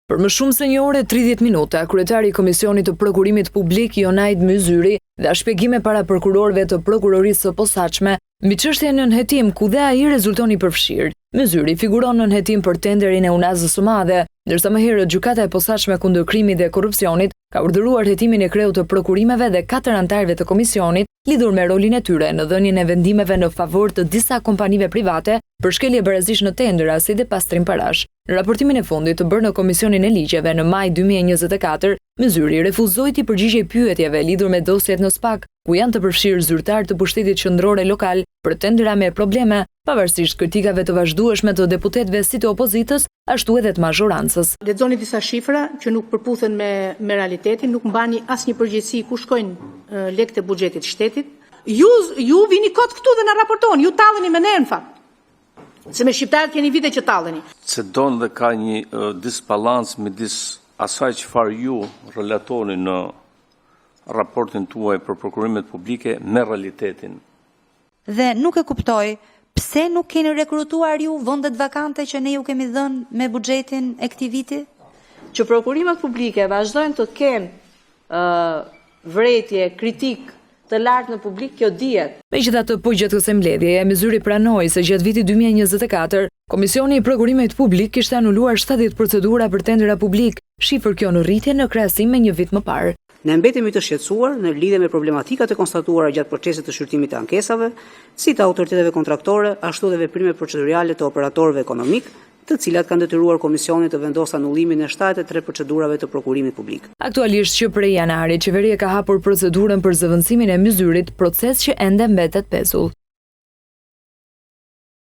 Për më shumë se 1 orë e 30 minuta, kryetari i Komisionit të Prokurimit Publik Jonaid Myzyri dha shpjegime para prokurorëve të prokurorisë së posaçme mbi çështjen në nënhetim ku dhe ai rezultoni përfshirë. Myzyri figuron në nënhetim për tenderin e Unazës së Madhe, ndërsa më herët gjykata e posaçme kundër krimit dhe korrupsionit ka urdhëruar hetimin e kreut të prokurimeve dhe 4 anëtarëve të komisionit lidhur me rolin e tyre në dhënien e vendimeve në favor të disa kompanive private për shkelje barazish në tendera si dhe pastrim parash. Në raportimin e fundit të bërë në Komisionin e Ligjeve në maj 2024, Myzyri refuzoi të përgjigjej pyetjeve lidhur me dosjet në SPAK, ku janë të përfshirë zyrtar të pushtetit qendror lokal për tendera me probleme, pavarësisht kritikave të vazhdueshme të deputetëve si të opozitës, ashtu edhe të mazhorancës. Lexoni disa shifra që nuk përputhen me realitetin, nuk mbani asnjë përgjegjësi ku shkojnë lekët e buxhetit të shtetit. Ju vini kot këtu dhe na raportoni, ju talleni me ne në fakt. Se me shqiptarët keni vite që talleni. Se don dhe ka një disbalans midis asaj çfarë ju relatoni në raportin tuaj për prokurimet publike me realitetin. Dhe nuk e kuptoj pse nuk keni rekrutuar ju vendet vakante që ne ju kemi dhënë me buxhetin e këtij viti? Që prokurimet publike vazhdojnë të kenë vërejtje, kritik të lartë në publik, kjo dihet. Megjithatë, po gjatë kësaj mbledhjeje, Myzyri pranoi se gjatë vitit 2024, Komisioni i Prokurimit Publik kishte anuluar 70 procedura për tendera publik, shifër kjo në rritje në krahasim me një vit më parë. Ne mbetemi të shqetësuar në lidhje me problematikat e konstatuara gjatë procesit të shqyrtimit të ankesave, si të autoriteteve kontraktore, ashtu dhe veprime procedurale të operatorëve ekonomik, të cilat kanë detyruar Komisionin të vendosë anullimin e 73 procedurave të prokurimit publik. Aktualisht që prej janarit, qeveria ka hapur procedurën për zëvendësimin e Myzyrit, proces që ende mbetet pezull.